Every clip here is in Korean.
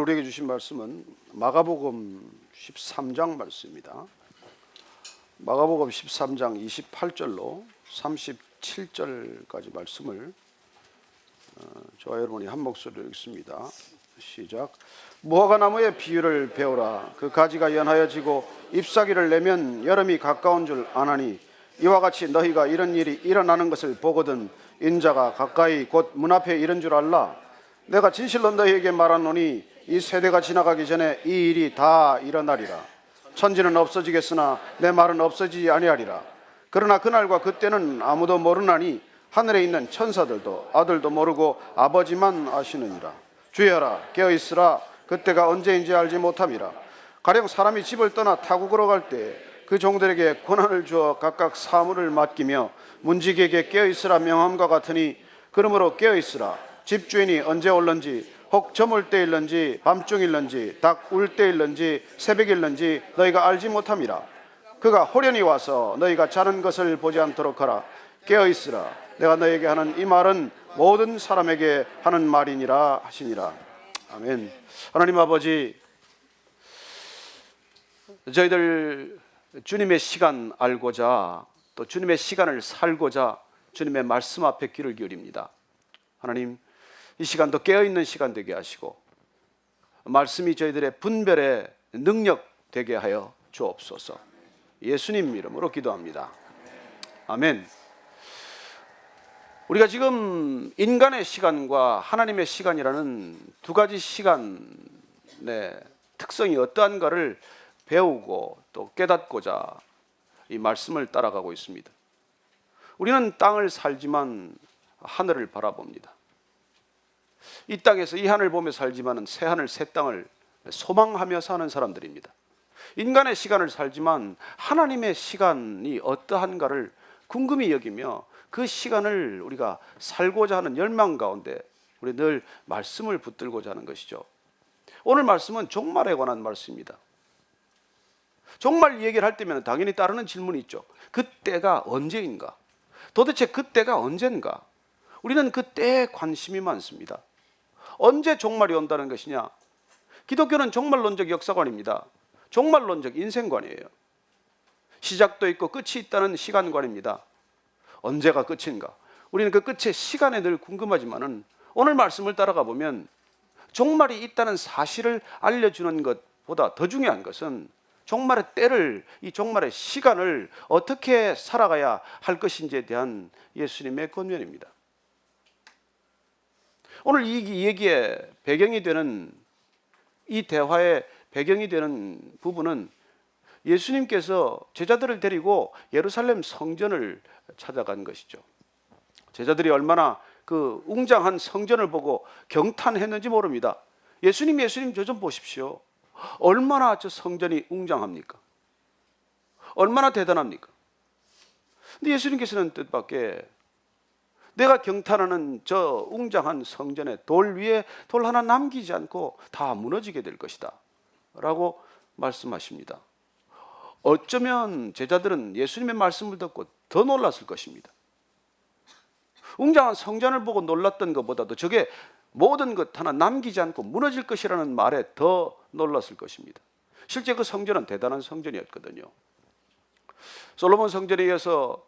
우리에게 주신 말씀은 마가복음 13장 말씀입니다. 마가복음 13장 28절로 37절까지 말씀을 저와 여러분이 한 목소리로 읽습니다. 시작. 무화과 나무의 비유를 배우라. 그 가지가 연하여지고 잎사귀를 내면 여름이 가까운 줄 아나니 이와 같이 너희가 이런 일이 일어나는 것을 보거든 인자가 가까이 곧 문 앞에 이른 줄 알라. 내가 진실로 너희에게 말하노니 이 세대가 지나가기 전에 이 일이 다 일어나리라. 천지는 없어지겠으나 내 말은 없어지지 아니하리라. 그러나 그날과 그때는 아무도 모르나니 하늘에 있는 천사들도 아들도 모르고 아버지만 아시느니라. 주여라 깨어있으라. 그때가 언제인지 알지 못함이라. 가령 사람이 집을 떠나 타국으로 갈 때 그 종들에게 권한을 주어 각각 사물을 맡기며 문지기에게 깨어있으라 명함과 같으니 그러므로 깨어있으라. 집주인이 언제 올는지 혹 저물 때일는지 밤중일는지 닭 울 때일는지 새벽일는지 너희가 알지 못함이라. 그가 호련히 와서 너희가 자는 것을 보지 않도록 하라. 깨어있으라. 내가 너에게 하는 이 말은 모든 사람에게 하는 말이니라 하시니라. 아멘. 하나님 아버지, 저희들 주님의 시간 알고자 또 주님의 시간을 살고자 주님의 말씀 앞에 귀를 기울입니다. 하나님, 이 시간도 깨어있는 시간 되게 하시고 말씀이 저희들의 분별의 능력 되게 하여 주옵소서. 예수님 이름으로 기도합니다. 아멘. 우리가 지금 인간의 시간과 하나님의 시간이라는 두 가지 시간의 특성이 어떠한가를 배우고 또 깨닫고자 이 말씀을 따라가고 있습니다. 우리는 땅을 살지만 하늘을 바라봅니다. 이 땅에서 이 하늘 보며 살지만 새 하늘 새 땅을 소망하며 사는 사람들입니다. 인간의 시간을 살지만 하나님의 시간이 어떠한가를 궁금히 여기며 그 시간을 우리가 살고자 하는 열망 가운데 우리 늘 말씀을 붙들고자 하는 것이죠. 오늘 말씀은 종말에 관한 말씀입니다. 종말 얘기를 할 때면 당연히 따르는 질문이 있죠. 그때가 언제인가? 도대체 그때가 언젠가? 우리는 그때에 관심이 많습니다. 언제 종말이 온다는 것이냐? 기독교는 종말론적 역사관입니다. 종말론적 인생관이에요. 시작도 있고 끝이 있다는 시간관입니다. 언제가 끝인가? 우리는 그 끝의 시간에 늘 궁금하지만은 오늘 말씀을 따라가 보면 종말이 있다는 사실을 알려주는 것보다 더 중요한 것은 종말의 때를, 이 종말의 시간을 어떻게 살아가야 할 것인지에 대한 예수님의 권면입니다. 오늘 이 얘기의 배경이 되는, 이 대화의 배경이 되는 부분은 예수님께서 제자들을 데리고 예루살렘 성전을 찾아간 것이죠. 제자들이 얼마나 그 웅장한 성전을 보고 경탄했는지 모릅니다. 예수님 저 좀 보십시오. 얼마나 저 성전이 웅장합니까? 얼마나 대단합니까? 근데 예수님께서는 뜻밖의 내가 경탄하는 저 웅장한 성전에 돌 위에 돌 하나 남기지 않고 다 무너지게 될 것이다 라고 말씀하십니다. 어쩌면 제자들은 예수님의 말씀을 듣고 더 놀랐을 것입니다. 웅장한 성전을 보고 놀랐던 것보다도 저게 모든 것 하나 남기지 않고 무너질 것이라는 말에 더 놀랐을 것입니다. 실제 그 성전은 대단한 성전이었거든요. 솔로몬 성전에 이어서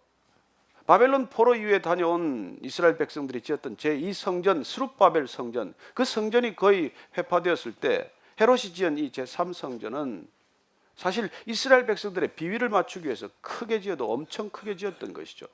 바벨론 포로 이후에 다녀온 이스라엘 백성들이 지었던 제2성전 스룹바벨 성전, 그 성전이 거의 회파되었을 때 헤롯이 지은 이 제3성전은 사실 이스라엘 백성들의 비위를 맞추기 위해서 크게 지어도 엄청 크게 지었던 것이죠.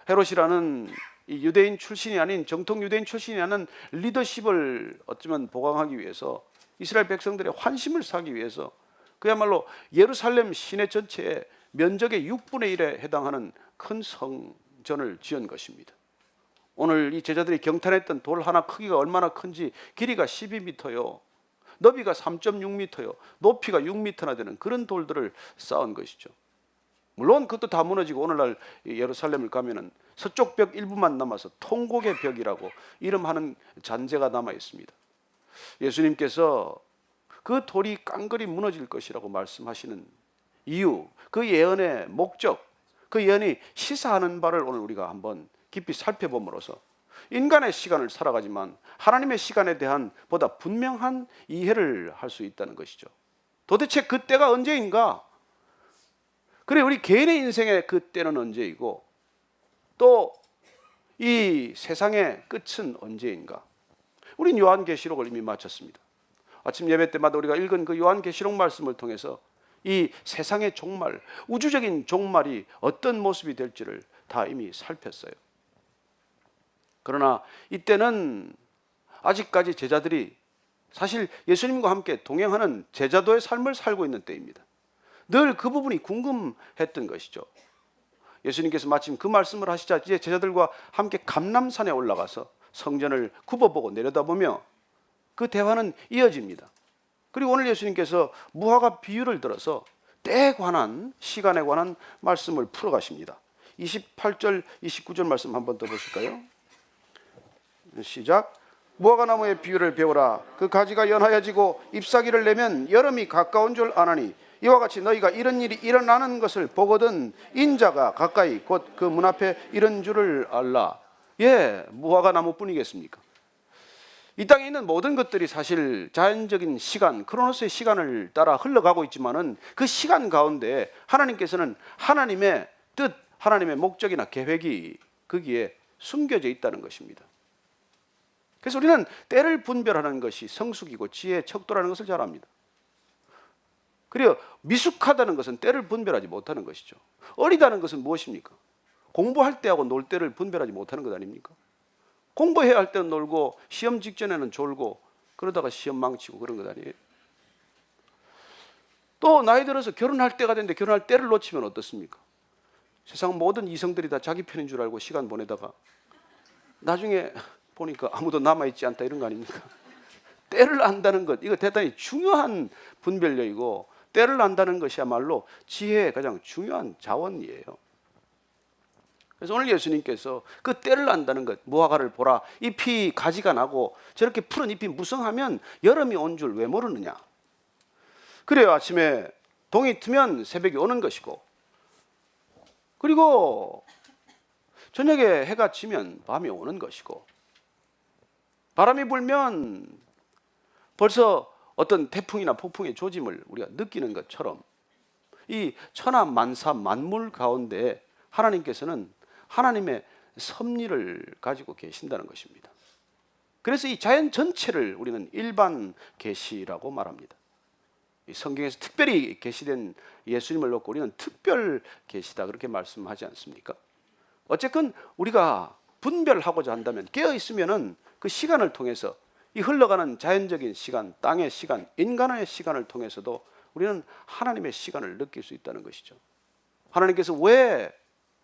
헤롯이라는 이 유대인 출신이 아닌 정통 유대인 출신이 아닌 리더십을 어쩌면 보강하기 위해서 이스라엘 백성들의 환심을 사기 위해서 그야말로 예루살렘 시내 전체의 면적의 6분의 1에 해당하는 큰 성전을 지은 것입니다. 오늘 이 제자들이 경탄했던 돌 하나 크기가 얼마나 큰지 길이가 12m요. 너비가 3.6m요. 높이가 6m나 되는 그런 돌들을 쌓은 것이죠. 물론 그것도 다 무너지고 오늘날 예루살렘을 가면은 서쪽 벽 일부만 남아서 통곡의 벽이라고 이름하는 잔재가 남아 있습니다. 예수님께서 그 돌이 깡그리 무너질 것이라고 말씀하시는 이유, 그 예언의 목적, 그 예언이 시사하는 바를 오늘 우리가 한번 깊이 살펴봄으로써 인간의 시간을 살아가지만 하나님의 시간에 대한 보다 분명한 이해를 할 수 있다는 것이죠. 도대체 그 때가 언제인가? 그래, 우리 개인의 인생의 그 때는 언제이고 또 이 세상의 끝은 언제인가? 우린 요한계시록을 이미 마쳤습니다. 아침 예배 때마다 우리가 읽은 그 요한계시록 말씀을 통해서 이 세상의 종말, 우주적인 종말이 어떤 모습이 될지를 다 이미 살폈어요. 그러나 이때는 아직까지 제자들이 사실 예수님과 함께 동행하는 제자도의 삶을 살고 있는 때입니다. 늘 그 부분이 궁금했던 것이죠. 예수님께서 마침 그 말씀을 하시자 이제 제자들과 함께 감람산에 올라가서 성전을 굽어보고 내려다보며 그 대화는 이어집니다. 그리고 오늘 예수님께서 무화과 비유를 들어서 때에 관한, 시간에 관한 말씀을 풀어가십니다. 28절, 29절 말씀 한 번 더 보실까요? 시작. 무화과 나무의 비유를 배우라. 그 가지가 연하여지고 잎사귀를 내면 여름이 가까운 줄 아나니 이와 같이 너희가 이런 일이 일어나는 것을 보거든 인자가 가까이 곧 그 문 앞에 이런 줄을 알라. 예, 무화과 나무뿐이겠습니까? 이 땅에 있는 모든 것들이 사실 자연적인 시간, 크로노스의 시간을 따라 흘러가고 있지만은 그 시간 가운데 하나님께서는 하나님의 뜻, 하나님의 목적이나 계획이 거기에 숨겨져 있다는 것입니다. 그래서 우리는 때를 분별하는 것이 성숙이고 지혜의 척도라는 것을 잘 압니다. 그리고 미숙하다는 것은 때를 분별하지 못하는 것이죠. 어리다는 것은 무엇입니까? 공부할 때하고 놀 때를 분별하지 못하는 것 아닙니까? 공부해야 할 때는 놀고 시험 직전에는 졸고 그러다가 시험 망치고 그런 것 아니에요? 또 나이 들어서 결혼할 때가 됐는데 결혼할 때를 놓치면 어떻습니까? 세상 모든 이성들이 다 자기 편인 줄 알고 시간 보내다가 나중에 보니까 아무도 남아있지 않다 이런 거 아닙니까? 때를 안다는 것, 이거 대단히 중요한 분별력이고 때를 안다는 것이야말로 지혜의 가장 중요한 자원이에요. 그래서 오늘 예수님께서 그 때를 안다는 것, 무화과를 보라, 잎이 가지가 나고 저렇게 푸른 잎이 무성하면 여름이 온 줄 왜 모르느냐. 그래요, 아침에 동이 트면 새벽이 오는 것이고, 그리고 저녁에 해가 지면 밤이 오는 것이고, 바람이 불면 벌써 어떤 태풍이나 폭풍의 조짐을 우리가 느끼는 것처럼 이 천하 만사 만물 가운데 하나님께서는 하나님의 섭리를 가지고 계신다는 것입니다. 그래서 이 자연 전체를 우리는 일반 계시라고 말합니다. 이 성경에서 특별히 계시된 예수님을 놓고 우리는 특별 계시다 그렇게 말씀하지 않습니까? 어쨌건 우리가 분별하고자 한다면 깨어 있으면은 그 시간을 통해서 이 흘러가는 자연적인 시간, 땅의 시간, 인간의 시간을 통해서도 우리는 하나님의 시간을 느낄 수 있다는 것이죠. 하나님께서 왜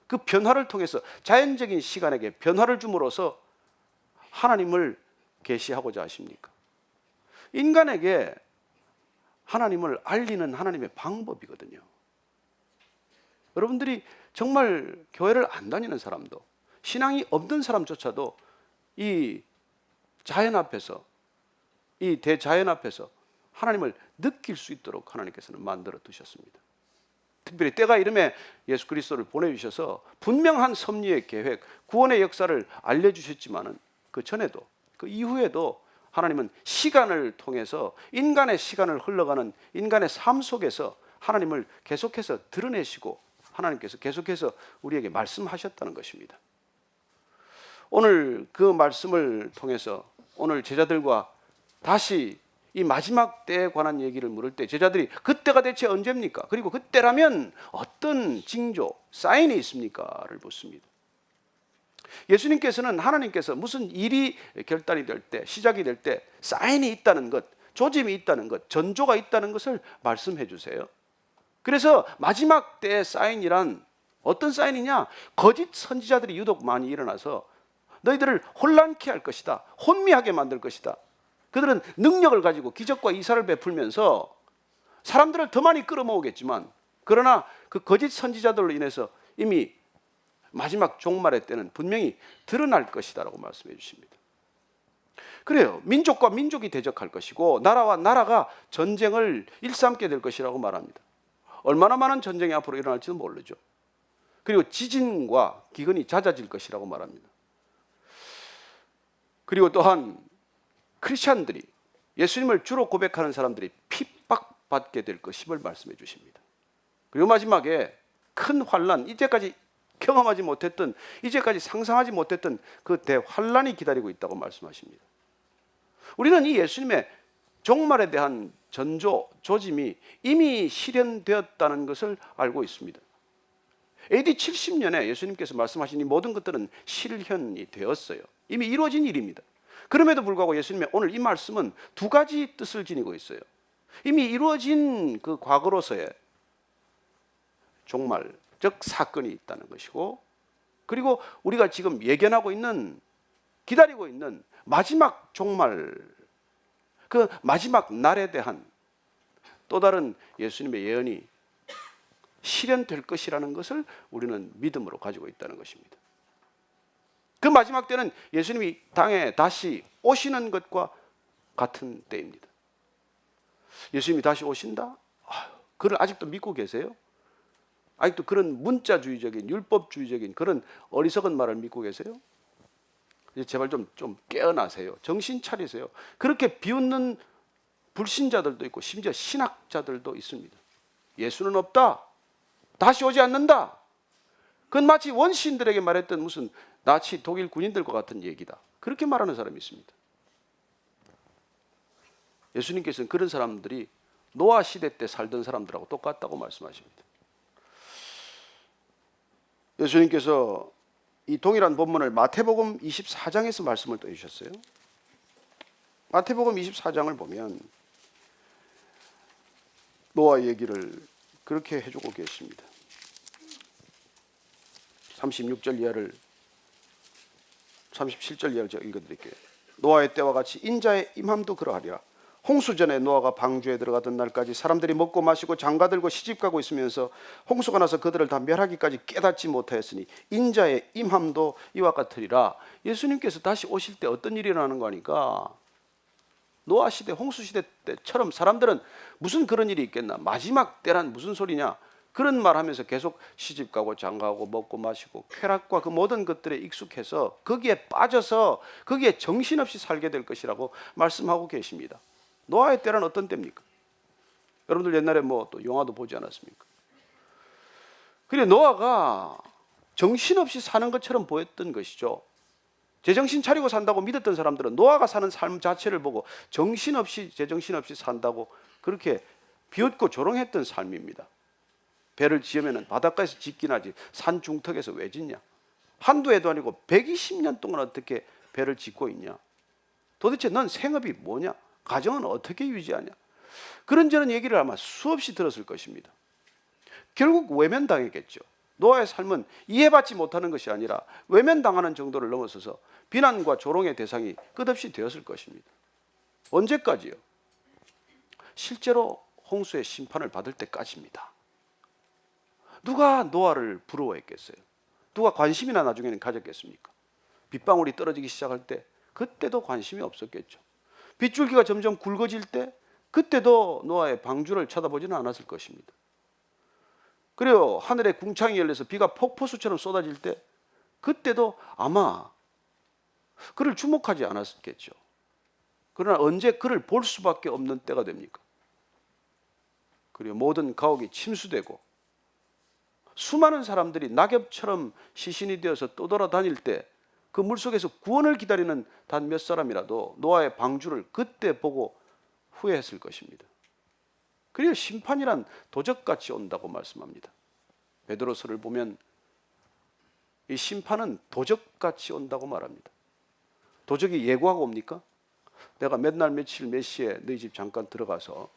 그 변화를 통해서 자연적인 시간에게 변화를 줌으로써 하나님을 계시하고자 하십니까? 인간에게 하나님을 알리는 하나님의 방법이거든요. 여러분들이 정말 교회를 안 다니는 사람도, 신앙이 없는 사람조차도 이 자연 앞에서, 이 대자연 앞에서 하나님을 느낄 수 있도록 하나님께서는 만들어 두셨습니다. 특별히 때가 이름에 예수 그리스도를 보내주셔서 분명한 섭리의 계획, 구원의 역사를 알려주셨지만은 그 전에도, 그 이후에도 하나님은 시간을 통해서 인간의 시간을 흘러가는 인간의 삶 속에서 하나님을 계속해서 드러내시고 하나님께서 계속해서 우리에게 말씀하셨다는 것입니다. 오늘 그 말씀을 통해서 오늘 제자들과 다시 이 마지막 때에 관한 얘기를 물을 때 제자들이 그때가 대체 언제입니까? 그리고 그때라면 어떤 징조, 사인이 있습니까?를 묻습니다. 예수님께서는 하나님께서 무슨 일이 결단이 될 때, 시작이 될 때 사인이 있다는 것, 조짐이 있다는 것, 전조가 있다는 것을 말씀해 주세요. 그래서 마지막 때의 사인이란 어떤 사인이냐? 거짓 선지자들이 유독 많이 일어나서 너희들을 혼란케 할 것이다, 혼미하게 만들 것이다. 그들은 능력을 가지고 기적과 이사를 베풀면서 사람들을 더 많이 끌어모으겠지만, 그러나 그 거짓 선지자들로 인해서 이미 마지막 종말의 때는 분명히 드러날 것이다라고 말씀해 주십니다. 그래요, 민족과 민족이 대적할 것이고 나라와 나라가 전쟁을 일삼게 될 것이라고 말합니다. 얼마나 많은 전쟁이 앞으로 일어날지는 모르죠. 그리고 지진과 기근이 잦아질 것이라고 말합니다. 그리고 또한 크리스찬들이, 예수님을 주로 고백하는 사람들이 핍박받게 될 것임을 말씀해 주십니다. 그리고 마지막에 큰 환난, 이제까지 경험하지 못했던, 이제까지 상상하지 못했던 그 대환난이 기다리고 있다고 말씀하십니다. 우리는 이 예수님의 종말에 대한 전조, 조짐이 이미 실현되었다는 것을 알고 있습니다. AD 70년에 예수님께서 말씀하신 이 모든 것들은 실현이 되었어요. 이미 이루어진 일입니다. 그럼에도 불구하고 예수님의 오늘 이 말씀은 두 가지 뜻을 지니고 있어요. 이미 이루어진 그 과거로서의 종말, 즉 사건이 있다는 것이고, 그리고 우리가 지금 예견하고 있는, 기다리고 있는 마지막 종말, 그 마지막 날에 대한 또 다른 예수님의 예언이 실현될 것이라는 것을 우리는 믿음으로 가지고 있다는 것입니다. 그 마지막 때는 예수님이 땅에 다시 오시는 것과 같은 때입니다. 예수님이 다시 오신다? 그걸 아직도 믿고 계세요? 아직도 그런 문자주의적인, 율법주의적인 그런 어리석은 말을 믿고 계세요? 제발 좀 깨어나세요. 정신 차리세요. 그렇게 비웃는 불신자들도 있고 심지어 신학자들도 있습니다. 예수는 없다. 다시 오지 않는다. 그건 마치 원시인들에게 말했던 무슨 나치 독일 군인들과 같은 얘기다. 그렇게 말하는 사람이 있습니다. 예수님께서는 그런 사람들이 노아 시대 때 살던 사람들하고 똑같다고 말씀하십니다. 예수님께서 이 동일한 본문을 마태복음 24장에서 말씀을 또 해주셨어요. 마태복음 24장을 보면 노아 얘기를 그렇게 해주고 계십니다. 36절 이하를 37절 이하를 제가 읽어드릴게요. 노아의 때와 같이 인자의 임함도 그러하리라. 홍수 전에 노아가 방주에 들어가던 날까지 사람들이 먹고 마시고 장가들고 시집가고 있으면서 홍수가 나서 그들을 다 멸하기까지 깨닫지 못하였으니 인자의 임함도 이와 같으리라. 예수님께서 다시 오실 때 어떤 일이 일어나는 거니까 노아 시대, 홍수 시대 때처럼 사람들은 무슨 그런 일이 있겠나, 마지막 때란 무슨 소리냐, 그런 말하면서 계속 시집가고 장가가고 먹고 마시고 쾌락과 그 모든 것들에 익숙해서 거기에 빠져서 거기에 정신없이 살게 될 것이라고 말씀하고 계십니다. 노아의 때란 어떤 때입니까? 여러분들 옛날에 뭐 또 영화도 보지 않았습니까? 그래, 노아가 정신없이 사는 것처럼 보였던 것이죠. 제정신 차리고 산다고 믿었던 사람들은 노아가 사는 삶 자체를 보고 정신없이, 제정신없이 산다고 그렇게 비웃고 조롱했던 삶입니다. 배를 지으면 바닷가에서 짓긴 하지 산 중턱에서 왜 짓냐? 한두 해도 아니고 120년 동안 어떻게 배를 짓고 있냐? 도대체 넌 생업이 뭐냐? 가정은 어떻게 유지하냐? 그런저런 얘기를 아마 수없이 들었을 것입니다. 결국 외면당했겠죠. 노아의 삶은 이해받지 못하는 것이 아니라 외면당하는 정도를 넘어서서 비난과 조롱의 대상이 끝없이 되었을 것입니다. 언제까지요? 실제로 홍수의 심판을 받을 때까지입니다. 누가 노아를 부러워했겠어요? 누가 관심이나 나중에는 가졌겠습니까? 빗방울이 떨어지기 시작할 때 그때도 관심이 없었겠죠. 빗줄기가 점점 굵어질 때 그때도 노아의 방주를 쳐다보지는 않았을 것입니다. 그리고 하늘에 궁창이 열려서 비가 폭포수처럼 쏟아질 때 그때도 아마 그를 주목하지 않았겠죠. 그러나 언제 그를 볼 수밖에 없는 때가 됩니까? 그리고 모든 가옥이 침수되고 수많은 사람들이 낙엽처럼 시신이 되어서 떠돌아다닐 때 그 물속에서 구원을 기다리는 단 몇 사람이라도 노아의 방주를 그때 보고 후회했을 것입니다. 그리고 심판이란 도적같이 온다고 말씀합니다. 베드로서를 보면 이 심판은 도적같이 온다고 말합니다. 도적이 예고하고 옵니까? 내가 몇 날 며칠 몇 시에 너희 집 잠깐 들어가서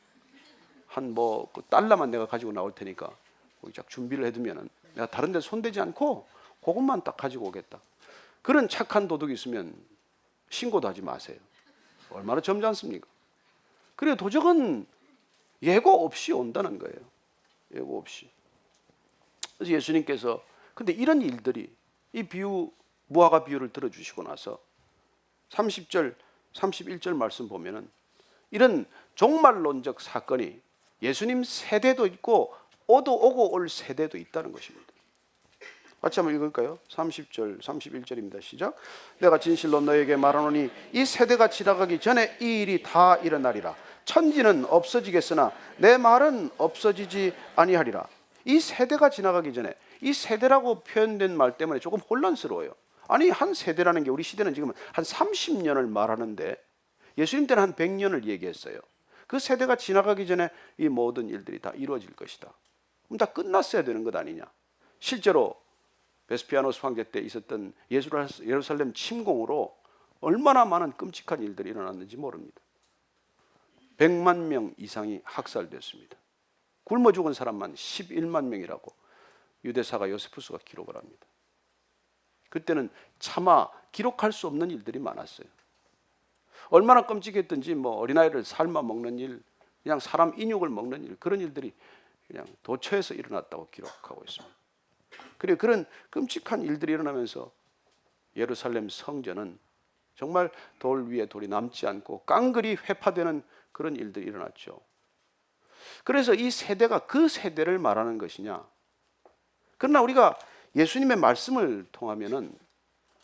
한 그 달러만 내가 가지고 나올 테니까 거기 쫙 준비를 해두면은 내가 다른 데 손대지 않고 그것만 딱 가지고 오겠다. 그런 착한 도둑이 있으면 신고도 하지 마세요. 얼마나 점잖습니까? 그리고 도적은 예고 없이 온다는 거예요. 예고 없이. 그래서 예수님께서 근데 이런 일들이 이 비유, 무화과 비유를 들어주시고 나서 30절, 31절 말씀 보면은 이런 종말론적 사건이 예수님 세대도 있고 오고 올 세대도 있다는 것입니다. 같이 한번 읽을까요? 30절, 31절입니다. 시작. 내가 진실로 너에게 말하노니 이 세대가 지나가기 전에 이 일이 다 일어나리라. 천지는 없어지겠으나 내 말은 없어지지 아니하리라. 이 세대가 지나가기 전에, 이 세대라고 표현된 말 때문에 조금 혼란스러워요. 아니, 한 세대라는 게 우리 시대는 지금 한 30년을 말하는데 예수님 때는 한 100년을 얘기했어요. 그 세대가 지나가기 전에 이 모든 일들이 다 이루어질 것이다. 그럼 다 끝났어야 되는 것 아니냐. 실제로 베스피아노스 황제 때 있었던 예루살렘 침공으로 얼마나 많은 끔찍한 일들이 일어났는지 모릅니다. 100만 명 이상이 학살됐습니다. 굶어 죽은 사람만 11만 명이라고 유대사가 요세푸스가 기록을 합니다. 그때는 차마 기록할 수 없는 일들이 많았어요. 얼마나 끔찍했던지 어린아이를 삶아 먹는 일, 그냥 사람 인육을 먹는 일, 그런 일들이 그냥 도처에서 일어났다고 기록하고 있습니다. 그리고 그런 끔찍한 일들이 일어나면서 예루살렘 성전은 정말 돌 위에 돌이 남지 않고 깡그리 회파되는 그런 일들이 일어났죠. 그래서 이 세대가 그 세대를 말하는 것이냐. 그러나 우리가 예수님의 말씀을 통하면은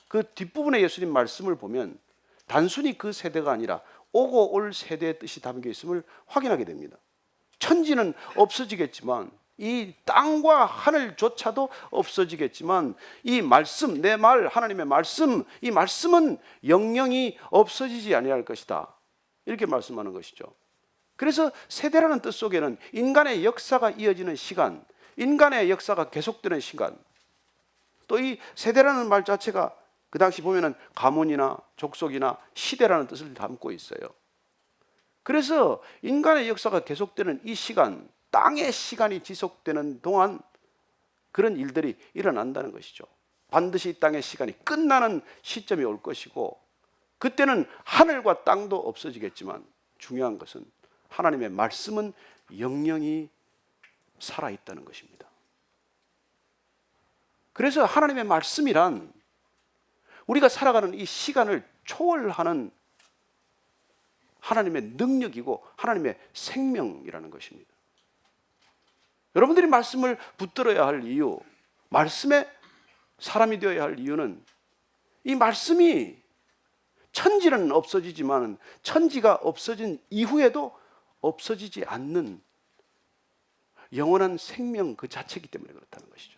그 뒷부분에 예수님 말씀을 보면 단순히 그 세대가 아니라 오고 올 세대의 뜻이 담겨 있음을 확인하게 됩니다. 천지는 없어지겠지만, 이 땅과 하늘조차도 없어지겠지만 이 말씀, 내 말, 하나님의 말씀, 이 말씀은 영영이 없어지지 아니할 것이다. 이렇게 말씀하는 것이죠. 그래서 세대라는 뜻 속에는 인간의 역사가 이어지는 시간, 인간의 역사가 계속되는 시간, 또 이 세대라는 말 자체가 그 당시 보면은 가문이나 족속이나 시대라는 뜻을 담고 있어요. 그래서 인간의 역사가 계속되는 이 시간, 땅의 시간이 지속되는 동안 그런 일들이 일어난다는 것이죠. 반드시 이 땅의 시간이 끝나는 시점이 올 것이고, 그때는 하늘과 땅도 없어지겠지만 중요한 것은 하나님의 말씀은 영영이 살아있다는 것입니다. 그래서 하나님의 말씀이란 우리가 살아가는 이 시간을 초월하는 하나님의 능력이고 하나님의 생명이라는 것입니다. 여러분들이 말씀을 붙들어야 할 이유, 말씀의 사람이 되어야 할 이유는 이 말씀이 천지는 없어지지만 천지가 없어진 이후에도 없어지지 않는 영원한 생명 그 자체이기 때문에 그렇다는 것이죠.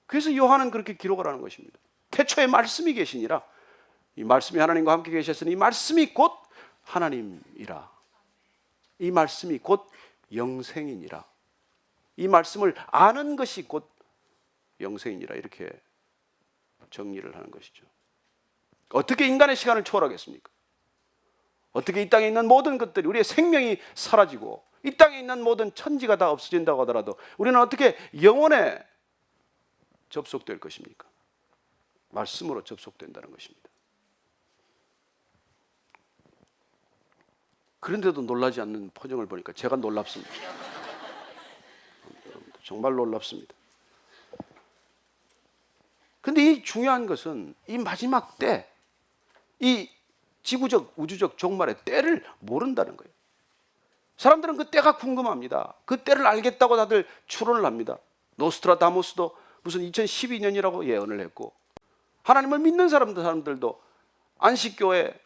그래서 요한은 그렇게 기록을 하는 것입니다. 태초에 말씀이 계시니라. 이 말씀이 하나님과 함께 계셨으니 이 말씀이 곧 하나님이라. 이 말씀이 곧 영생이니라. 이 말씀을 아는 것이 곧 영생이니라. 이렇게 정리를 하는 것이죠. 어떻게 인간의 시간을 초월하겠습니까? 어떻게 이 땅에 있는 모든 것들이, 우리의 생명이 사라지고 이 땅에 있는 모든 천지가 다 없어진다고 하더라도 우리는 어떻게 영원에 접속될 것입니까? 말씀으로 접속된다는 것입니다. 그런데도 놀라지 않는 표정을 보니까 제가 놀랍습니다. 정말 놀랍습니다. 근데 이 중요한 것은 이 마지막 때, 이 지구적 우주적 종말의 때를 모른다는 거예요. 사람들은 그 때가 궁금합니다. 그 때를 알겠다고 다들 추론을 합니다. 노스트라다무스도 무슨 2012년이라고 예언을 했고, 하나님을 믿는 사람들도 안식교회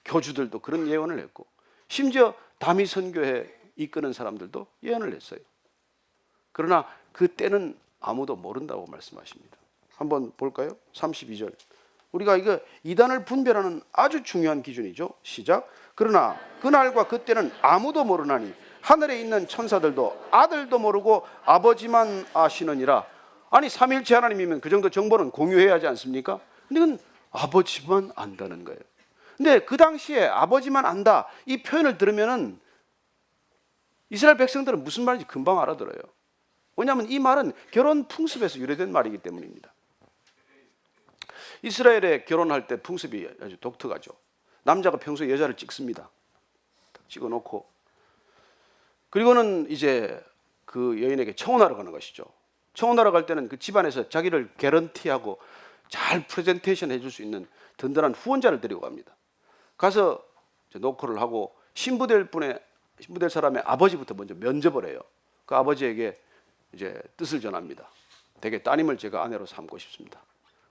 교주들도 그런 예언을 했고, 심지어 다미선교회 이끄는 사람들도 예언을 했어요. 그러나 그 때는 아무도 모른다고 말씀하십니다. 한번 볼까요? 32절. 우리가 이거 이단을 분별하는 아주 중요한 기준이죠. 시작. 그러나 그날과 그때는 아무도 모르나니 하늘에 있는 천사들도 아들도 모르고 아버지만 아시느니라. 아니, 삼위일체 하나님이면 그 정도 정보는 공유해야 하지 않습니까? 근데 그건 아버지만 안다는 거예요. 근데 그 당시에 아버지만 안다, 이 표현을 들으면은 이스라엘 백성들은 무슨 말인지 금방 알아들어요. 왜냐하면 이 말은 결혼 풍습에서 유래된 말이기 때문입니다. 이스라엘에 결혼할 때 풍습이 아주 독특하죠. 남자가 평소에 여자를 찍습니다. 찍어놓고, 그리고는 이제 그 여인에게 청혼하러 가는 것이죠. 청혼하러 갈 때는 그 집안에서 자기를 개런티하고 잘 프레젠테이션 해줄 수 있는 든든한 후원자를 데리고 갑니다. 가서 노크를 하고 신부될 사람의 아버지부터 먼저 면접을 해요. 그 아버지에게 이제 뜻을 전합니다. 대개 따님을 제가 아내로 삼고 싶습니다.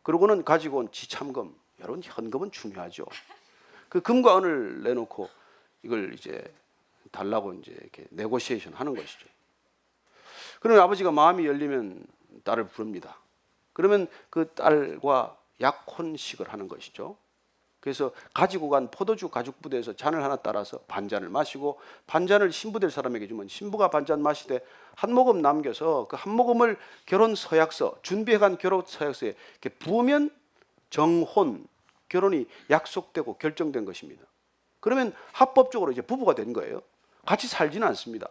그러고는 가지고 온 지참금, 여러분 현금은 중요하죠. 그 금과 은을 내놓고 이걸 이제 달라고 이제 이렇게 네고시에이션 하는 것이죠. 그러면 아버지가 마음이 열리면 딸을 부릅니다. 그러면 그 딸과 약혼식을 하는 것이죠. 그래서 가지고 간 포도주 가죽 부대에서 잔을 하나 따라서 반잔을 마시고 반잔을 신부 될 사람에게 주면 신부가 반잔 마시되 한 모금 남겨서 그 한 모금을 결혼 서약서, 준비해간 결혼 서약서에 이렇게 부으면 정혼, 결혼이 약속되고 결정된 것입니다. 그러면 합법적으로 이제 부부가 된 거예요. 같이 살지는 않습니다.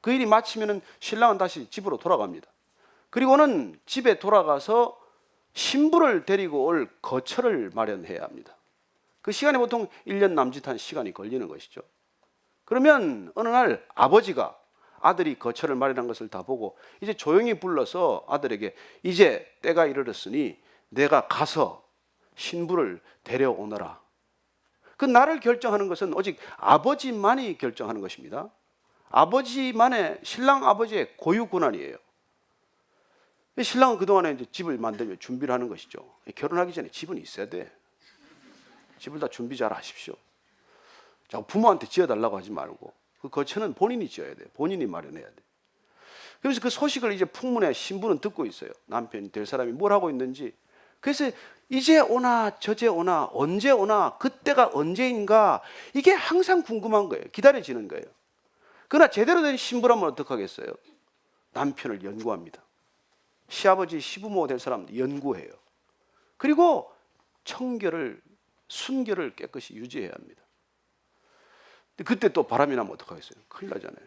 그 일이 마치면은 신랑은 다시 집으로 돌아갑니다. 그리고는 집에 돌아가서 신부를 데리고 올 거처를 마련해야 합니다. 그 시간이 보통 1년 남짓한 시간이 걸리는 것이죠. 그러면 어느 날 아버지가 아들이 거처를 마련한 것을 다 보고 이제 조용히 불러서 아들에게 이제 때가 이르렀으니 내가 가서 신부를 데려오너라. 그 날을 결정하는 것은 오직 아버지만이 결정하는 것입니다. 아버지만의, 신랑 아버지의 고유 권한이에요. 신랑은 그동안에 이제 집을 만들며 준비를 하는 것이죠. 결혼하기 전에 집은 있어야 돼. 집을 다 준비 잘 하십시오. 자꾸 부모한테 지어달라고 하지 말고 그 거처는 본인이 지어야 돼. 본인이 마련해야 돼. 그래서 그 소식을 이제 풍문에 신부는 듣고 있어요. 남편이 될 사람이 뭘 하고 있는지. 그래서 이제 오나 저제 오나 언제 오나 그때가 언제인가 이게 항상 궁금한 거예요. 기다려지는 거예요. 그러나 제대로 된 신부라면 어떡하겠어요? 남편을 연구합니다. 시아버지 시부모 될 사람 연구해요. 그리고 청결을 순결을 깨끗이 유지해야 합니다. 그때 또 바람이 나면 어떡하겠어요? 큰일 나잖아요.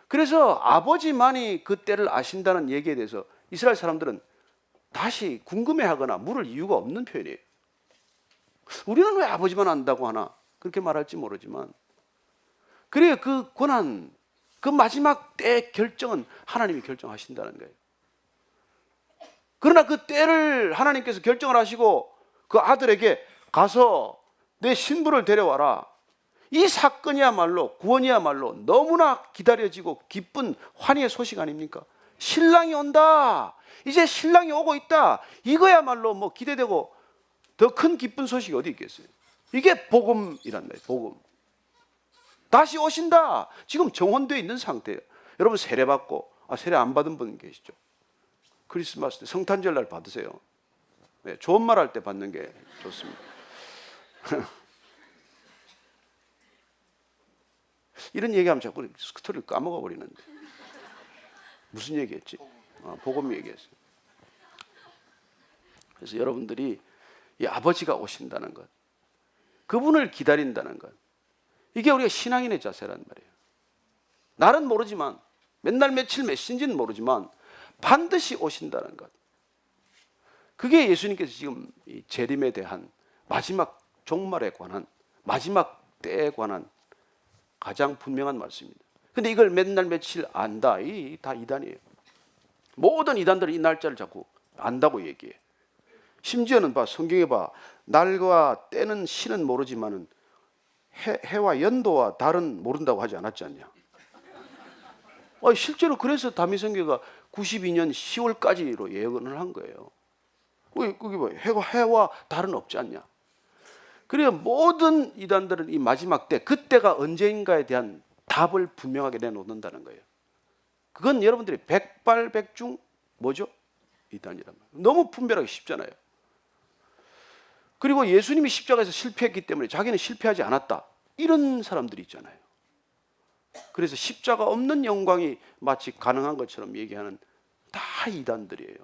그래서 아버지만이 그 때를 아신다는 얘기에 대해서 이스라엘 사람들은 다시 궁금해하거나 물을 이유가 없는 표현이에요. 우리는 왜 아버지만 안다고 하나? 그렇게 말할지 모르지만 그래요. 그 고난, 그 마지막 때의 결정은 하나님이 결정하신다는 거예요. 그러나 그 때를 하나님께서 결정을 하시고 그 아들에게 가서 내 신부를 데려와라. 이 사건이야말로 구원이야말로 너무나 기다려지고 기쁜 환희의 소식 아닙니까? 신랑이 온다. 이제 신랑이 오고 있다. 이거야말로 뭐 기대되고 더 큰 기쁜 소식이 어디 있겠어요? 이게 복음이란 말이에요. 복음. 다시 오신다. 지금 정혼되어 있는 상태예요. 여러분 세례 받고 세례 안 받은 분 계시죠? 크리스마스 때 성탄절 날 받으세요. 네, 좋은 말 할 때 받는 게 좋습니다. 이런 얘기하면 자꾸 스토리를 까먹어 버리는데 무슨 얘기했지? 복음 얘기했어요. 그래서 여러분들이 이 아버지가 오신다는 것, 그분을 기다린다는 것, 이게 우리가 신앙인의 자세란 말이에요. 날은 모르지만 맨날 며칠 몇 시인지는 모르지만 반드시 오신다는 것. 그게 예수님께서 지금 이 재림에 대한 마지막 종말에 관한 마지막 때에 관한 가장 분명한 말씀입니다. 근데 이걸 맨날 며칠 안다. 이 다 이단이에요. 모든 이단들은 이 날짜를 자꾸 안다고 얘기해. 심지어는 성경에 날과 때는 시는 모르지만은 해와 연도와 달은 모른다고 하지 않았지 않냐? 실제로 그래서 다미성교가 92년 10월까지로 예언을 한 거예요. 그게 해와 달은 없지 않냐? 그래야 모든 이단들은 이 마지막 때, 그때가 언제인가에 대한 답을 분명하게 내놓는다는 거예요. 그건 여러분들이 백발백중 뭐죠? 이단이란 말이에요. 너무 분별하기 쉽잖아요. 그리고 예수님이 십자가에서 실패했기 때문에 자기는 실패하지 않았다. 이런 사람들이 있잖아요. 그래서 십자가 없는 영광이 마치 가능한 것처럼 얘기하는 다 이단들이에요.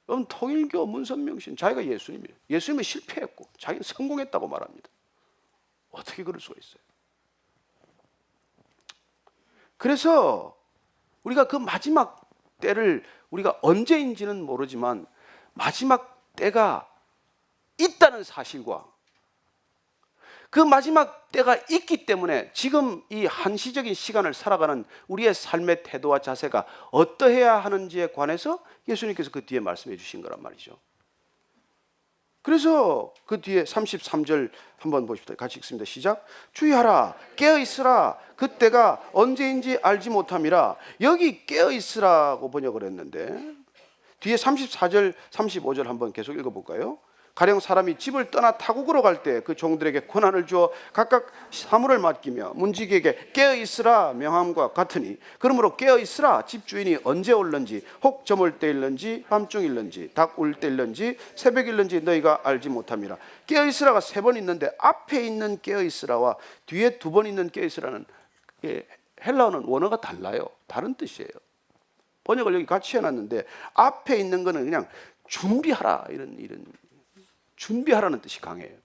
여러분 통일교, 문선명신 자기가 예수님이에요. 예수님은 실패했고 자기는 성공했다고 말합니다. 어떻게 그럴 수가 있어요? 그래서 우리가 그 마지막 때를 우리가 언제인지는 모르지만 마지막 때가 있다는 사실과 그 마지막 때가 있기 때문에 지금 이 한시적인 시간을 살아가는 우리의 삶의 태도와 자세가 어떠해야 하는지에 관해서 예수님께서 그 뒤에 말씀해 주신 거란 말이죠. 그래서 그 뒤에 33절 한번 보십시다. 같이 읽습니다. 시작. 주의하라, 깨어 있으라, 그때가 언제인지 알지 못함이라. 여기 깨어 있으라고 번역을 했는데 뒤에 34절 35절 한번 계속 읽어볼까요? 가령 사람이 집을 떠나 타국으로 갈 때 그 종들에게 권한을 주어 각각 사물을 맡기며 문지기에게 깨어 있으라 명함과 같으니, 그러므로 깨어 있으라, 집주인이 언제 올는지, 혹 저물 때일는지 밤중일는지 닭 울 때일는지 새벽일는지 너희가 알지 못함이라. 깨어 있으라가 3번 있는데 앞에 있는 깨어 있으라와 뒤에 2번 있는 깨어 있으라는 헬라어는 원어가 달라요. 다른 뜻이에요. 번역을 여기 같이 해놨는데 앞에 있는 거는 그냥 준비하라, 이런 준비하라는 뜻이 강해요.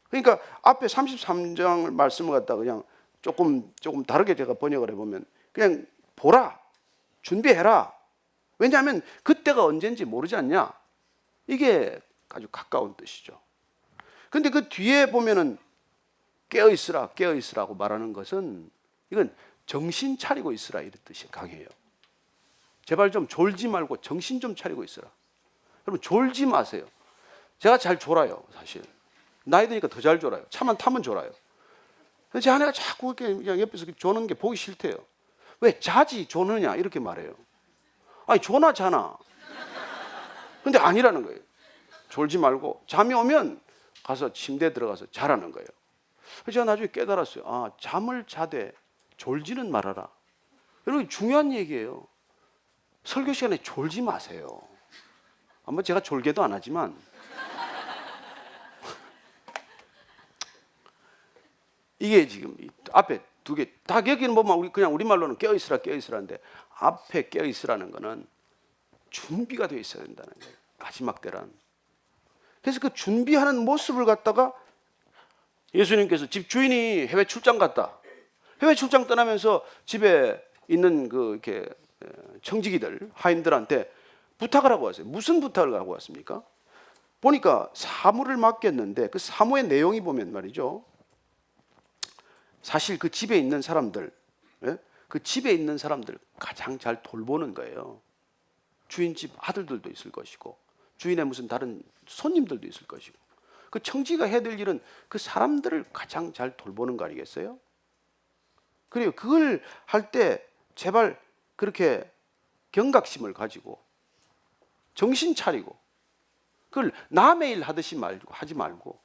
그러니까 앞에 33장 말씀을 갖다 그냥 조금 다르게 제가 번역을 해보면 그냥 보라, 준비해라. 왜냐하면 그때가 언제인지 모르지 않냐. 이게 아주 가까운 뜻이죠. 근데 그 뒤에 보면은 깨어 있으라고 말하는 것은 이건 정신 차리고 있으라, 이런 뜻이 강해요. 제발 좀 졸지 말고 정신 좀 차리고 있으라. 여러분, 졸지 마세요. 제가 잘 졸아요, 사실. 나이 드니까 더 잘 졸아요. 차만 타면 졸아요. 제 아내가 자꾸 이렇게 그냥 옆에서 조는 게 보기 싫대요. 왜 자지 조느냐 이렇게 말해요. 아니, 조나 자나. 근데 아니라는 거예요. 졸지 말고 잠이 오면 가서 침대에 들어가서 자라는 거예요. 그래서 제가 나중에 깨달았어요. 아, 잠을 자되 졸지는 말아라. 여러분, 중요한 얘기예요. 설교 시간에 졸지 마세요. 아마 제가 졸게도 안 하지만 이게 지금 앞에 2개 다 여기는 보면 그냥 우리말로는 깨어있으라는데 앞에 깨어있으라는 거는 준비가 되어 있어야 된다는 거예요. 마지막 때란. 그래서 그 준비하는 모습을 갖다가 예수님께서 집주인이 해외 출장 갔다. 해외 출장 떠나면서 집에 있는 그 이렇게 청지기들, 하인들한테 부탁을 하고 왔어요. 무슨 부탁을 하고 왔습니까? 보니까 사무를 맡겼는데 그 사무의 내용이 보면 말이죠. 사실 그 집에 있는 사람들, 그 집에 있는 사람들 가장 잘 돌보는 거예요. 주인집 아들들도 있을 것이고 주인의 무슨 다른 손님들도 있을 것이고 그 청지가 해야 될 일은 그 사람들을 가장 잘 돌보는 거 아니겠어요? 그래요. 그걸 할 때 제발 그렇게 경각심을 가지고 정신 차리고 그걸 남의 일 하듯이 하지 말고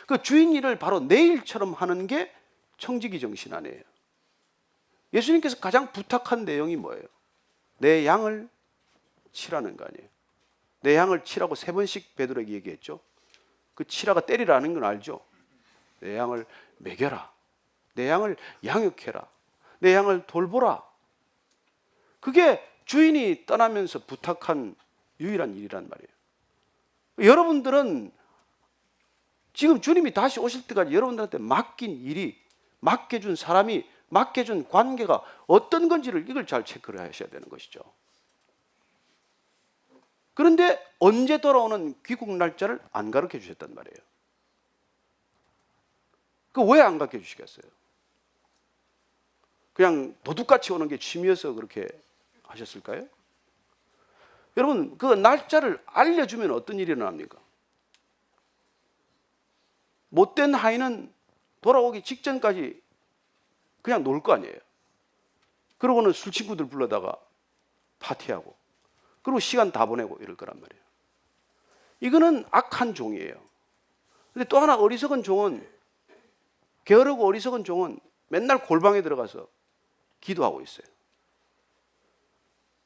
그 주인 일을 바로 내 일처럼 하는 게 청지기 정신 아니에요. 예수님께서 가장 부탁한 내용이 뭐예요? 내 양을 치라는 거 아니에요. 내 양을 치라고 3번씩 베드로에게 얘기했죠. 그 치라가 때리라는 건 알죠. 내 양을 먹여라. 내 양을 양육해라. 내 양을 돌보라. 그게 주인이 떠나면서 부탁한 유일한 일이란 말이에요. 여러분들은 지금 주님이 다시 오실 때까지 여러분들한테 맡긴 일이, 맡겨준 사람이, 맡겨준 관계가 어떤 건지를 이걸 잘 체크를 하셔야 되는 것이죠. 그런데 언제 돌아오는 귀국 날짜를 안 가르쳐 주셨단 말이에요. 그 왜 안 가르쳐 주시겠어요? 그냥 도둑같이 오는 게 취미여서 그렇게 하셨을까요? 여러분, 그 날짜를 알려주면 어떤 일이 일어납니까? 못된 하인은 돌아오기 직전까지 그냥 놀 거 아니에요. 그러고는 술 친구들 불러다가 파티하고 그리고 시간 다 보내고 이럴 거란 말이에요. 이거는 악한 종이에요. 근데 또 하나 어리석은 종은, 게으르고 어리석은 종은 맨날 골방에 들어가서 기도하고 있어요.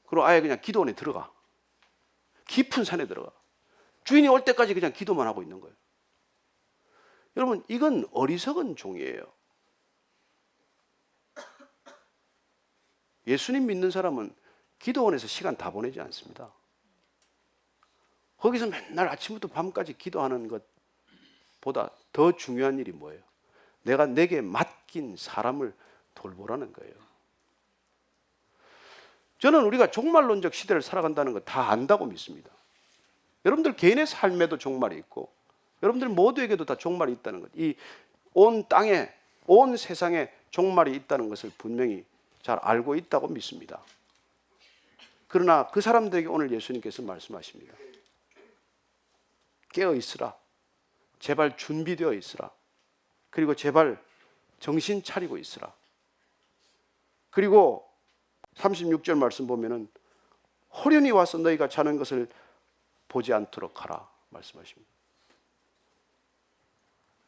그리고 아예 그냥 기도원에 들어가. 깊은 산에 들어가. 주인이 올 때까지 그냥 기도만 하고 있는 거예요. 여러분, 이건 어리석은 종이에요. 예수님 믿는 사람은 기도원에서 시간 다 보내지 않습니다. 거기서 맨날 아침부터 밤까지 기도하는 것보다 더 중요한 일이 뭐예요? 내게 맡긴 사람을 돌보라는 거예요. 저는 우리가 종말론적 시대를 살아간다는 거 다 안다고 믿습니다. 여러분들 개인의 삶에도 종말이 있고 여러분들 모두에게도 다 종말이 있다는 것, 이 온 땅에, 온 세상에 종말이 있다는 것을 분명히 잘 알고 있다고 믿습니다. 그러나 그 사람들에게 오늘 예수님께서 말씀하십니다. 깨어 있으라. 제발 준비되어 있으라. 그리고 제발 정신 차리고 있으라. 그리고 36절 말씀 보면은 호련히 와서 너희가 자는 것을 보지 않도록 하라 말씀하십니다.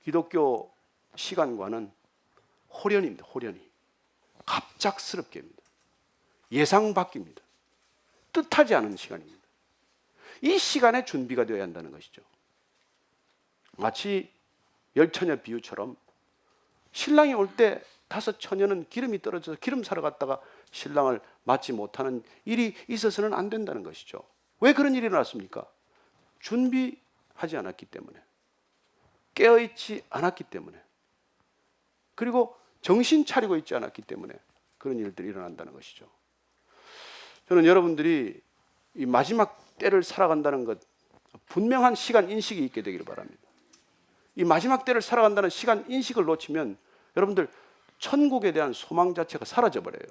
기독교 시간과는 호련입니다. 호련히. 갑작스럽게입니다. 예상 밖입니다. 뜻하지 않은 시간입니다. 이 시간에 준비가 되어야 한다는 것이죠. 마치 열처녀 비유처럼 신랑이 올 때 5처녀는 기름이 떨어져서 기름 사러 갔다가 신랑을 맞지 못하는 일이 있어서는 안 된다는 것이죠. 왜 그런 일이 일어났습니까? 준비하지 않았기 때문에, 깨어있지 않았기 때문에, 그리고 정신 차리고 있지 않았기 때문에 그런 일들이 일어난다는 것이죠. 저는 여러분들이 이 마지막 때를 살아간다는 것, 분명한 시간 인식이 있게 되기를 바랍니다. 이 마지막 때를 살아간다는 시간 인식을 놓치면 여러분들 천국에 대한 소망 자체가 사라져 버려요.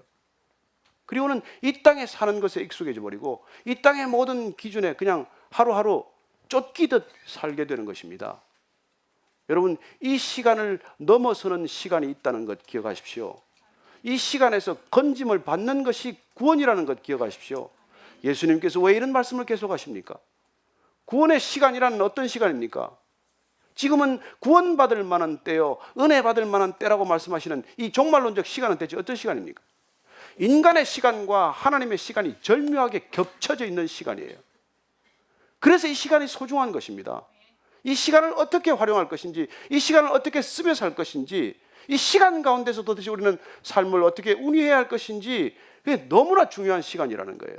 그리고는 이 땅에 사는 것에 익숙해져 버리고 이 땅의 모든 기준에 그냥 하루하루 쫓기듯 살게 되는 것입니다. 여러분, 이 시간을 넘어서는 시간이 있다는 것 기억하십시오. 이 시간에서 건짐을 받는 것이 구원이라는 것 기억하십시오. 예수님께서 왜 이런 말씀을 계속하십니까? 구원의 시간이라는 어떤 시간입니까? 지금은 구원받을 만한 때요, 은혜 받을 만한 때라고 말씀하시는 이 종말론적 시간은 대체 어떤 시간입니까? 인간의 시간과 하나님의 시간이 절묘하게 겹쳐져 있는 시간이에요. 그래서 이 시간이 소중한 것입니다. 이 시간을 어떻게 활용할 것인지, 이 시간을 어떻게 쓰며 살 것인지, 이 시간 가운데서 도대체 우리는 삶을 어떻게 운유해야 할 것인지, 그게 너무나 중요한 시간이라는 거예요.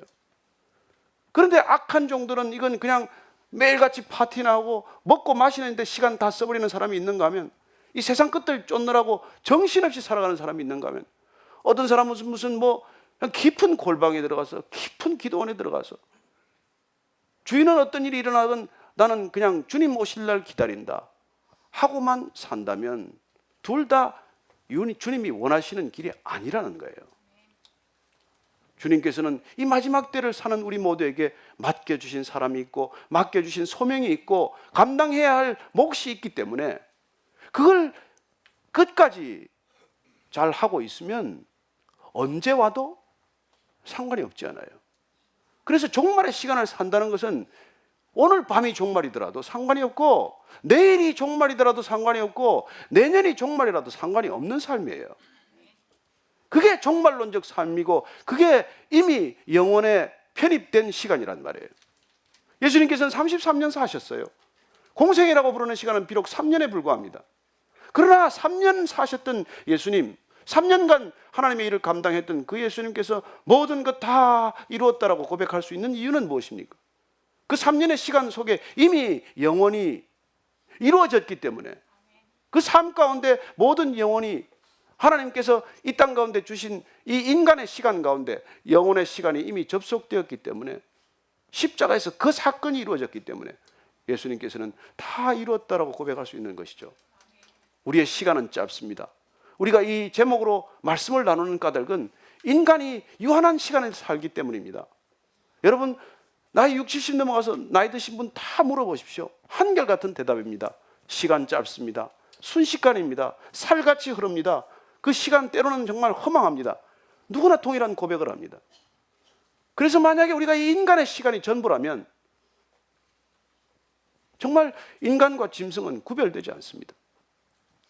그런데 악한 종들은 이건 그냥 매일같이 파티나 하고 먹고 마시는데 시간 다 써버리는 사람이 있는가 하면, 이 세상 끝을 쫓느라고 정신없이 살아가는 사람이 있는가 하면, 어떤 사람은 무슨 그냥 깊은 골방에 들어가서, 깊은 기도원에 들어가서 주인은 어떤 일이 일어나든 나는 그냥 주님 오실 날 기다린다 하고만 산다면 둘 다 주님이 원하시는 길이 아니라는 거예요. 주님께서는 이 마지막 때를 사는 우리 모두에게 맡겨주신 사람이 있고 맡겨주신 소명이 있고 감당해야 할 몫이 있기 때문에 그걸 끝까지 잘 하고 있으면 언제 와도 상관이 없지 않아요. 그래서 종말의 시간을 산다는 것은 오늘 밤이 종말이더라도 상관이 없고 내일이 종말이더라도 상관이 없고 내년이 종말이라도 상관이 없는 삶이에요. 그게 종말론적 삶이고 그게 이미 영혼에 편입된 시간이란 말이에요. 예수님께서는 33년 사셨어요. 공생이라고 부르는 시간은 비록 3년에 불과합니다. 그러나 3년 사셨던 예수님, 3년간 하나님의 일을 감당했던 그 예수님께서 모든 것 다 이루었다라고 고백할 수 있는 이유는 무엇입니까? 그 3년의 시간 속에 이미 영혼이 이루어졌기 때문에 그 삶 가운데 모든 영혼이 하나님께서 이 땅 가운데 주신 이 인간의 시간 가운데 영혼의 시간이 이미 접속되었기 때문에 십자가에서 그 사건이 이루어졌기 때문에 예수님께서는 다 이루었다라고 고백할 수 있는 것이죠. 우리의 시간은 짧습니다. 우리가 이 제목으로 말씀을 나누는 까닭은 인간이 유한한 시간을 살기 때문입니다. 여러분, 나이 60, 70 넘어가서 나이 드신 분 다 물어보십시오. 한결같은 대답입니다. 시간 짧습니다. 순식간입니다. 살같이 흐릅니다. 그 시간 때로는 정말 허망합니다. 누구나 동일한 고백을 합니다. 그래서 만약에 우리가 이 인간의 시간이 전부라면 정말 인간과 짐승은 구별되지 않습니다.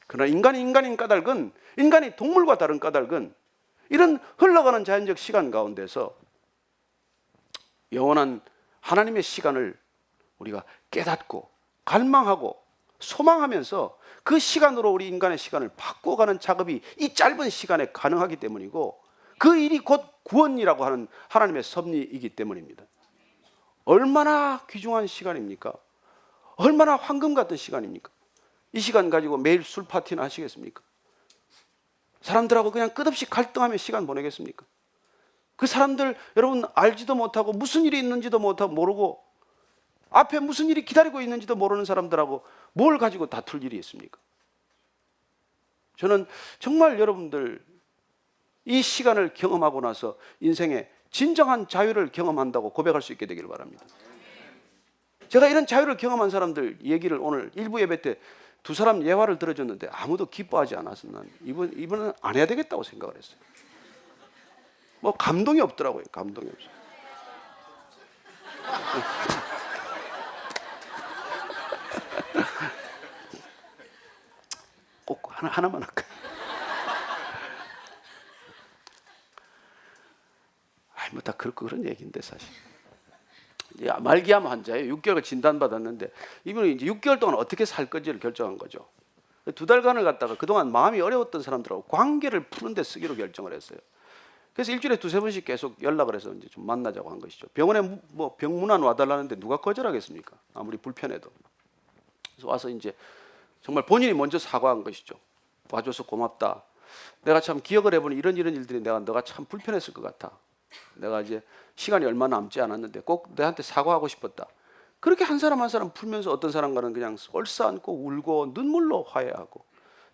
그러나 인간이 인간인 까닭은, 인간이 동물과 다른 까닭은 이런 흘러가는 자연적 시간 가운데서 영원한 하나님의 시간을 우리가 깨닫고 갈망하고 소망하면서 그 시간으로 우리 인간의 시간을 바꿔가는 작업이 이 짧은 시간에 가능하기 때문이고 그 일이 곧 구원이라고 하는 하나님의 섭리이기 때문입니다. 얼마나 귀중한 시간입니까? 얼마나 황금 같은 시간입니까? 이 시간 가지고 매일 술 파티나 하시겠습니까? 사람들하고 그냥 끝없이 갈등하며 시간 보내겠습니까? 그 사람들 여러분 알지도 못하고 무슨 일이 있는지도 모르고 앞에 무슨 일이 기다리고 있는지도 모르는 사람들하고 뭘 가지고 다툴 일이 있습니까? 저는 정말 여러분들 이 시간을 경험하고 나서 인생의 진정한 자유를 경험한다고 고백할 수 있게 되기를 바랍니다. 제가 이런 자유를 경험한 사람들 얘기를 오늘 일부 예배 때 두 사람 예화를 들어줬는데 아무도 기뻐하지 않아서 난 이분은 안 해야 되겠다고 생각을 했어요. 뭐 감동이 없더라고요. 감동이 없어요. 꼭 하나만 할까? 뭐 다 그런 얘기인데 사실. 이제 말기암 환자예요. 6개월 진단받았는데 이분은 이제 6개월 동안 어떻게 살 건지를 결정한 거죠. 2달간을 갖다가 그동안 마음이 어려웠던 사람들하고 관계를 푸는 데 쓰기로 결정을 했어요. 그래서 일주일에 2-3번씩 계속 연락을 해서 이제 좀 만나자고 한 것이죠. 병원에 뭐 병문안 와달라는데 누가 거절하겠습니까? 아무리 불편해도. 그래서 와서 이제 정말 본인이 먼저 사과한 것이죠. 와줘서 고맙다. 내가 참 기억을 해보니 이런 일들이 너가 참 불편했을 것 같아. 내가 이제 시간이 얼마 남지 않았는데 꼭 내한테 사과하고 싶었다. 그렇게 한 사람 한 사람 풀면서 어떤 사람과는 그냥 얼싸안고 울고 눈물로 화해하고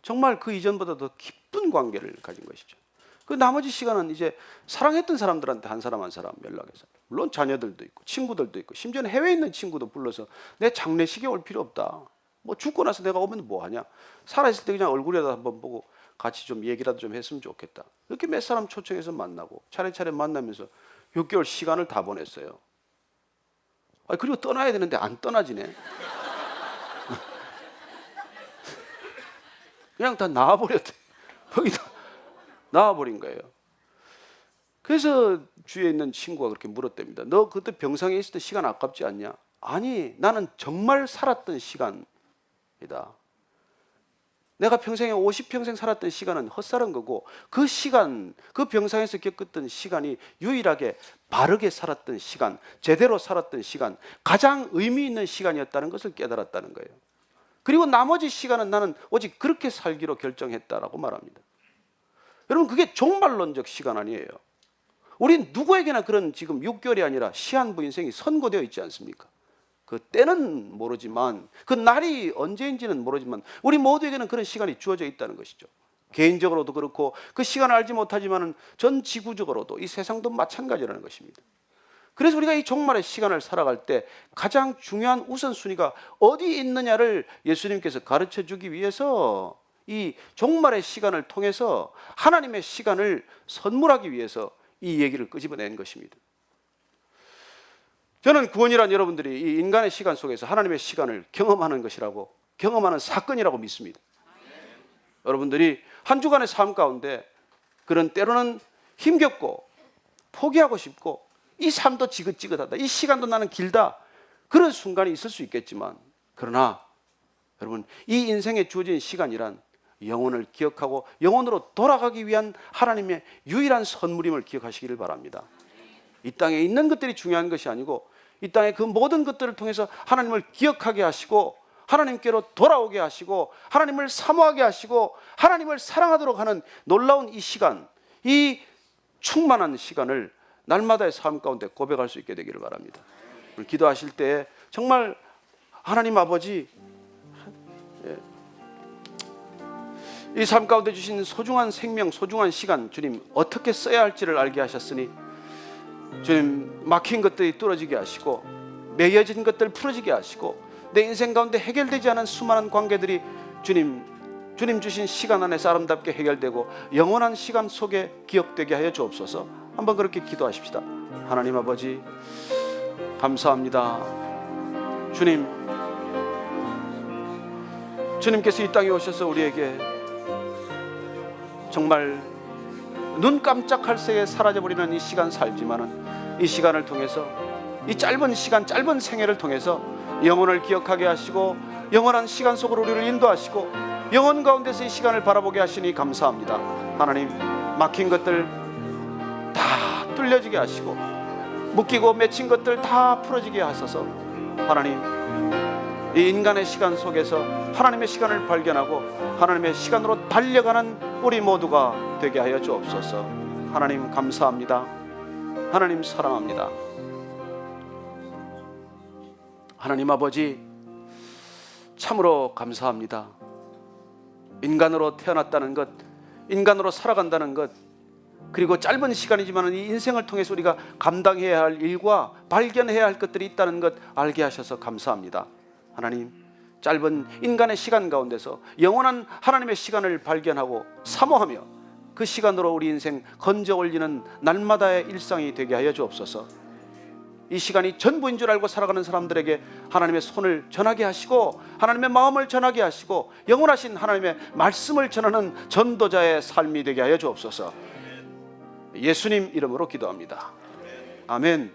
정말 그 이전보다 더 깊은 관계를 가진 것이죠. 그 나머지 시간은 이제 사랑했던 사람들한테 한 사람 한 사람 연락해서, 물론 자녀들도 있고 친구들도 있고 심지어는 해외에 있는 친구도 불러서 내 장례식에 올 필요 없다. 뭐 죽고 나서 내가 오면 뭐 하냐. 살아있을 때 그냥 얼굴이라도 한번 보고 같이 좀 얘기라도 좀 했으면 좋겠다. 이렇게 몇 사람 초청해서 만나고 차례차례 만나면서 6개월 시간을 다 보냈어요. 그리고 떠나야 되는데 안 떠나지네. 그냥 다 나와버렸대. 거기다 나와버린 거예요. 그래서 주위에 있는 친구가 그렇게 물었답니다. 너 그때 병상에 있을 때 시간 아깝지 않냐? 아니, 나는 정말 살았던 시간이다. 내가 평생에 50평생 살았던 시간은 헛살은 거고, 그 시간, 그 병상에서 겪었던 시간이 유일하게 바르게 살았던 시간, 제대로 살았던 시간, 가장 의미 있는 시간이었다는 것을 깨달았다는 거예요. 그리고 나머지 시간은 나는 오직 그렇게 살기로 결정했다라고 말합니다. 여러분, 그게 종말론적 시간 아니에요. 우린 누구에게나 그런 지금 6개월이 아니라 시한부 인생이 선고되어 있지 않습니까? 그 때는 모르지만, 그 날이 언제인지는 모르지만 우리 모두에게는 그런 시간이 주어져 있다는 것이죠. 개인적으로도 그렇고 그 시간을 알지 못하지만 전 지구적으로도 이 세상도 마찬가지라는 것입니다. 그래서 우리가 이 종말의 시간을 살아갈 때 가장 중요한 우선순위가 어디 있느냐를 예수님께서 가르쳐 주기 위해서 이 종말의 시간을 통해서 하나님의 시간을 선물하기 위해서 이 얘기를 끄집어낸 것입니다. 저는 구원이란 여러분들이 이 인간의 시간 속에서 하나님의 시간을 경험하는 것이라고, 경험하는 사건이라고 믿습니다. 여러분들이 한 주간의 삶 가운데 그런 때로는 힘겹고 포기하고 싶고 이 삶도 지긋지긋하다, 이 시간도 나는 길다, 그런 순간이 있을 수 있겠지만, 그러나 여러분, 이 인생에 주어진 시간이란 영혼을 기억하고 영혼으로 돌아가기 위한 하나님의 유일한 선물임을 기억하시기를 바랍니다. 이 땅에 있는 것들이 중요한 것이 아니고 이 땅의 그 모든 것들을 통해서 하나님을 기억하게 하시고 하나님께로 돌아오게 하시고 하나님을 사모하게 하시고 하나님을 사랑하도록 하는 놀라운 이 시간, 이 충만한 시간을 날마다의 삶 가운데 고백할 수 있게 되기를 바랍니다. 기도하실 때 정말 하나님 아버지, 이 삶 가운데 주신 소중한 생명, 소중한 시간, 주님 어떻게 써야 할지를 알게 하셨으니 주님, 막힌 것들이 뚫어지게 하시고 매여진 것들 풀어지게 하시고 내 인생 가운데 해결되지 않은 수많은 관계들이 주님 주신 시간 안에서 아름답게 해결되고 영원한 시간 속에 기억되게 하여 주옵소서. 한번 그렇게 기도하십시다. 하나님 아버지, 감사합니다. 주님께서 이 땅에 오셔서 우리에게 정말 눈 깜짝할 새에 사라져버리는 이 시간 살지만은 이 시간을 통해서, 이 짧은 시간, 짧은 생애를 통해서 영혼을 기억하게 하시고 영원한 시간 속으로 우리를 인도하시고 영혼 가운데서 이 시간을 바라보게 하시니 감사합니다. 하나님, 막힌 것들 다 뚫려지게 하시고 묶이고 맺힌 것들 다 풀어지게 하소서. 하나님, 이 인간의 시간 속에서 하나님의 시간을 발견하고 하나님의 시간으로 달려가는 우리 모두가 되게 하여 주옵소서. 하나님 감사합니다. 하나님 사랑합니다. 하나님 아버지, 참으로 감사합니다. 인간으로 태어났다는 것, 인간으로 살아간다는 것, 그리고 짧은 시간이지만 이 인생을 통해서 우리가 감당해야 할 일과 발견해야 할 것들이 있다는 것 알게 하셔서 감사합니다. 하나님, 짧은 인간의 시간 가운데서 영원한 하나님의 시간을 발견하고 사모하며 그 시간으로 우리 인생 건져 올리는 날마다의 일상이 되게 하여 주옵소서. 이 시간이 전부인 줄 알고 살아가는 사람들에게 하나님의 손을 전하게 하시고 하나님의 마음을 전하게 하시고 영원하신 하나님의 말씀을 전하는 전도자의 삶이 되게 하여 주옵소서. 예수님 이름으로 기도합니다. 아멘.